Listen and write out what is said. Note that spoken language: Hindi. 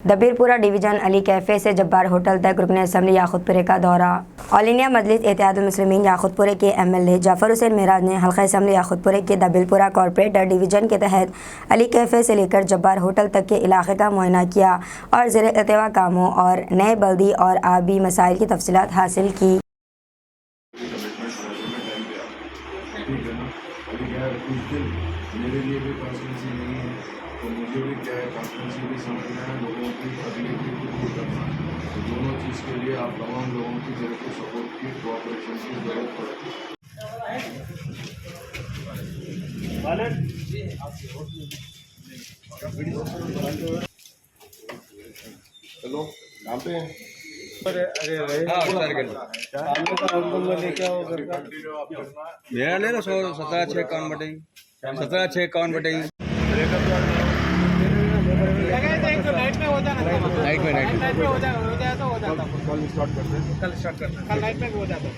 दबीरपुरा डिवीजन अली कैफ़े से जब्बार होटल तक रुकन असम्बली याकूतपुरे का दौरा। ऑल इंडिया मजलिस इत्तेहादुल मुस्लिमीन याकूतपुरे के MLA जाफ़र हुसैन मेराज ने हल्का असम्बली याकूतपुरे के दबीरपुरा कॉरपोरेटर डिवीजन के तहत अली कैफ़े से लेकर जब्बार होटल तक के इलाके का मुआयना किया और ज़ेर इल्तवा कामों और नए बल्दी और आबी मसाइल की तफसीलात हासिल की। मेरे लिए भी कॉन्स्टिट्यूंसी नहीं है तो मुझे भी क्या है कॉन्स्टिट्यूंसी भी समझना है, लोगों की तकलीफ भी दूर करना है। तो दोनों चीज़ के लिए आप तमाम लोगों की मेरे को सपोर्ट की कोऑपरेशन की ज़रूरत पड़ेगी। हेलो कहाँ पे हैं? मेरा ले लो 17/6 नाइट में हो जाएगा कल स्टार्ट करते हैं। कल नाइट में हो जाता है।